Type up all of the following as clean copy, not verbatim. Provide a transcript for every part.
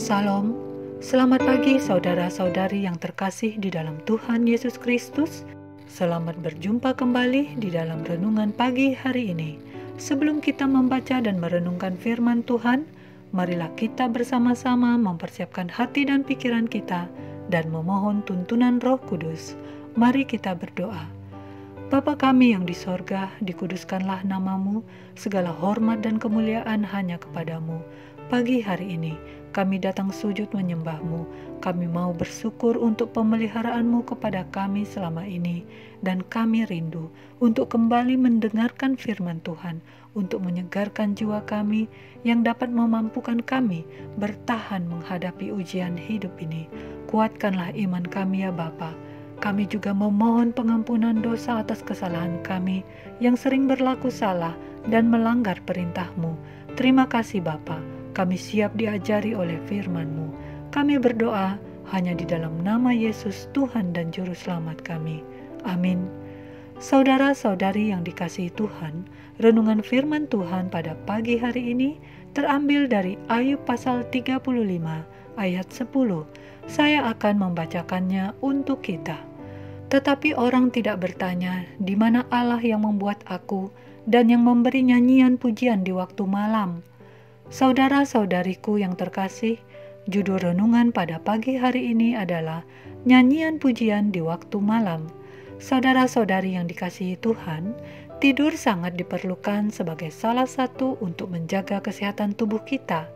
Salam, selamat pagi saudara-saudari yang terkasih di dalam Tuhan Yesus Kristus. Selamat berjumpa kembali di dalam renungan pagi hari ini. Sebelum kita membaca dan merenungkan firman Tuhan, marilah kita bersama-sama mempersiapkan hati dan pikiran kita dan memohon tuntunan Roh Kudus. Mari kita berdoa. Bapa kami yang di sorga, dikuduskanlah namamu, segala hormat dan kemuliaan hanya kepadamu. Pagi hari ini, kami datang sujud menyembahmu. Kami mau bersyukur untuk pemeliharaanmu kepada kami selama ini. Dan kami rindu untuk kembali mendengarkan firman Tuhan, untuk menyegarkan jiwa kami yang dapat memampukan kami bertahan menghadapi ujian hidup ini. Kuatkanlah iman kami ya Bapa. Kami juga memohon pengampunan dosa atas kesalahan kami yang sering berlaku salah dan melanggar perintah-Mu. Terima kasih Bapa. Kami siap diajari oleh firman-Mu. Kami berdoa hanya di dalam nama Yesus Tuhan dan Juru Selamat kami. Amin. Saudara-saudari yang dikasihi Tuhan, renungan firman Tuhan pada pagi hari ini terambil dari Ayub pasal 35 ayat 10. Saya akan membacakannya untuk kita. Tetapi orang tidak bertanya, di mana Allah yang membuat aku dan yang memberi nyanyian pujian di waktu malam. Saudara-saudariku yang terkasih, judul renungan pada pagi hari ini adalah nyanyian pujian di waktu malam. Saudara-saudari yang dikasihi Tuhan, tidur sangat diperlukan sebagai salah satu untuk menjaga kesehatan tubuh kita.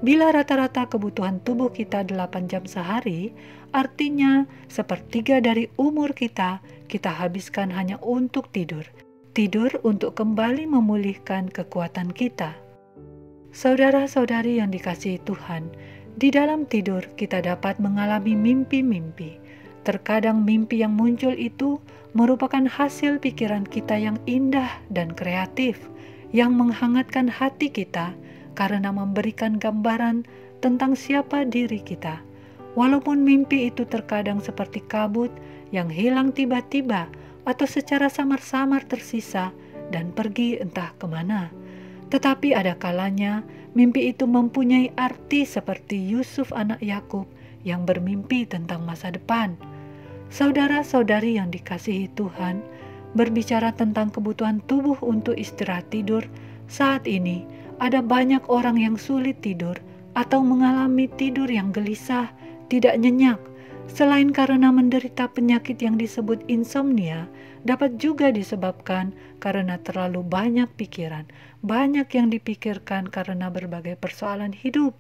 Bila rata-rata kebutuhan tubuh kita 8 jam sehari, artinya sepertiga dari umur kita habiskan hanya untuk tidur. Tidur untuk kembali memulihkan kekuatan kita. Saudara-saudari yang dikasihi Tuhan, di dalam tidur kita dapat mengalami mimpi-mimpi. Terkadang mimpi yang muncul itu merupakan hasil pikiran kita yang indah dan kreatif, yang menghangatkan hati kita karena memberikan gambaran tentang siapa diri kita. Walaupun mimpi itu terkadang seperti kabut yang hilang tiba-tiba atau secara samar-samar tersisa dan pergi entah kemana. Tetapi ada kalanya mimpi itu mempunyai arti seperti Yusuf anak Yakub yang bermimpi tentang masa depan. Saudara-saudari yang dikasihi Tuhan, berbicara tentang kebutuhan tubuh untuk istirahat tidur, saat ini ada banyak orang yang sulit tidur atau mengalami tidur yang gelisah, tidak nyenyak. Selain karena menderita penyakit yang disebut insomnia, dapat juga disebabkan karena terlalu banyak pikiran, banyak yang dipikirkan karena berbagai persoalan hidup.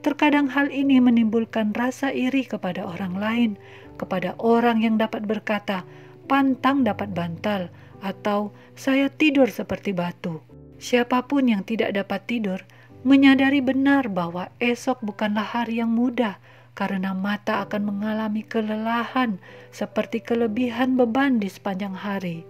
Terkadang hal ini menimbulkan rasa iri kepada orang lain, kepada orang yang dapat berkata, pantang dapat bantal, atau saya tidur seperti batu. Siapapun yang tidak dapat tidur, menyadari benar bahwa esok bukanlah hari yang mudah, karena mata akan mengalami kelelahan seperti kelebihan beban di sepanjang hari.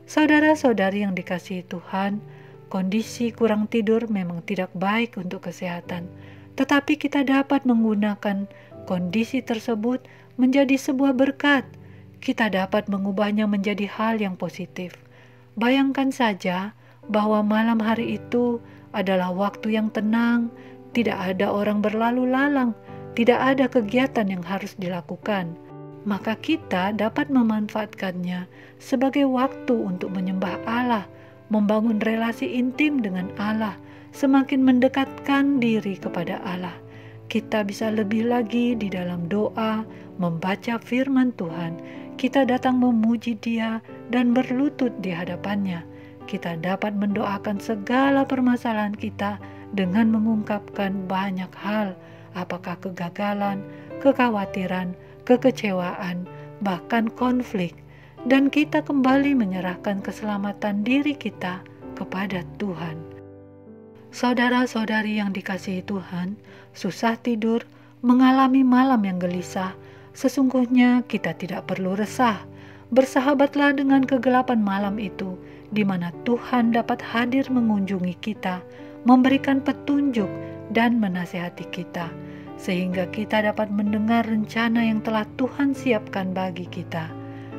Saudara-saudari yang dikasihi Tuhan, kondisi kurang tidur memang tidak baik untuk kesehatan, tetapi kita dapat menggunakan kondisi tersebut menjadi sebuah berkat. Kita dapat mengubahnya menjadi hal yang positif. Bayangkan saja bahwa malam hari itu adalah waktu yang tenang, tidak ada orang berlalu lalang, tidak ada kegiatan yang harus dilakukan. Maka kita dapat memanfaatkannya sebagai waktu untuk menyembah Allah, membangun relasi intim dengan Allah, semakin mendekatkan diri kepada Allah. Kita bisa lebih lagi di dalam doa, membaca firman Tuhan. Kita datang memuji Dia dan berlutut di hadapannya. Kita dapat mendoakan segala permasalahan kita dengan mengungkapkan banyak hal, apakah kegagalan, kekhawatiran, kekecewaan, bahkan konflik, dan kita kembali menyerahkan keselamatan diri kita kepada Tuhan. Saudara-saudari yang dikasihi Tuhan, susah tidur, mengalami malam yang gelisah, sesungguhnya kita tidak perlu resah. Bersahabatlah dengan kegelapan malam itu, di mana Tuhan dapat hadir mengunjungi kita, memberikan petunjuk dan menasihati kita, sehingga kita dapat mendengar rencana yang telah Tuhan siapkan bagi kita.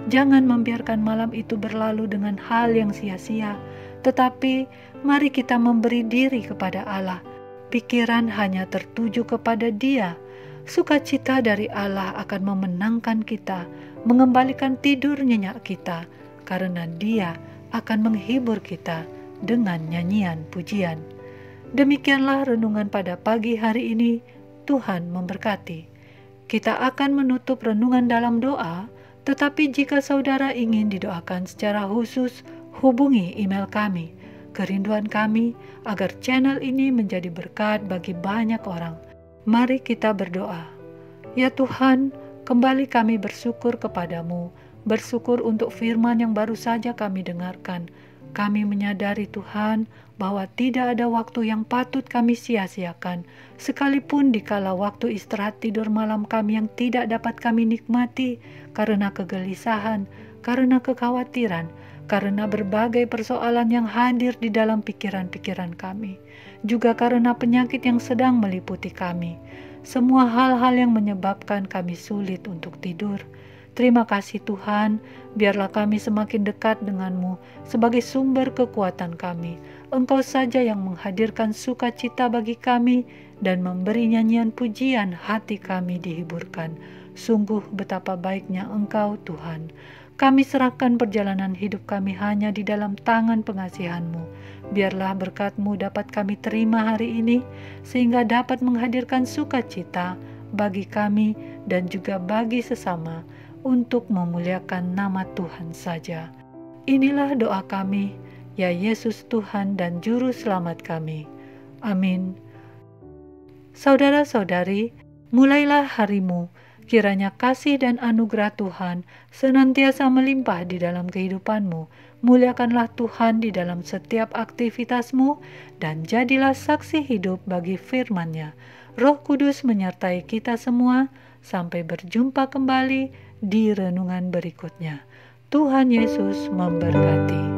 Jangan membiarkan malam itu berlalu dengan hal yang sia-sia, tetapi mari kita memberi diri kepada Allah, pikiran hanya tertuju kepada Dia, sukacita dari Allah akan memenangkan kita, mengembalikan tidur nyenyak kita, karena Dia akan menghibur kita dengan nyanyian pujian. Demikianlah renungan pada pagi hari ini. Tuhan memberkati. Kita akan menutup renungan dalam doa, tetapi jika saudara ingin didoakan secara khusus, hubungi email kami. Kerinduan kami agar channel ini menjadi berkat bagi banyak orang. Mari kita berdoa. Ya Tuhan, kembali kami bersyukur kepadamu, bersyukur untuk firman yang baru saja kami dengarkan. Kami menyadari Tuhan bahwa tidak ada waktu yang patut kami sia-siakan, sekalipun dikala waktu istirahat tidur malam kami yang tidak dapat kami nikmati karena kegelisahan, karena kekhawatiran, karena berbagai persoalan yang hadir di dalam pikiran-pikiran kami, juga karena penyakit yang sedang meliputi kami. Semua hal-hal yang menyebabkan kami sulit untuk tidur. Terima kasih Tuhan, biarlah kami semakin dekat denganmu sebagai sumber kekuatan kami. Engkau saja yang menghadirkan sukacita bagi kami dan memberi nyanyian pujian, hati kami dihiburkan. Sungguh betapa baiknya Engkau Tuhan. Kami serahkan perjalanan hidup kami hanya di dalam tangan pengasihan-Mu. Biarlah berkat-Mu dapat kami terima hari ini, sehingga dapat menghadirkan sukacita bagi kami dan juga bagi sesama, untuk memuliakan nama Tuhan saja. Inilah doa kami, ya Yesus Tuhan dan Juru Selamat kami. Amin. Saudara-saudari, mulailah harimu, kiranya kasih dan anugerah Tuhan senantiasa melimpah di dalam kehidupanmu. Muliakanlah Tuhan di dalam setiap aktivitasmu, dan jadilah saksi hidup bagi firman-Nya. Roh Kudus menyertai kita semua. Sampai berjumpa kembali di renungan berikutnya. Tuhan Yesus memberkati.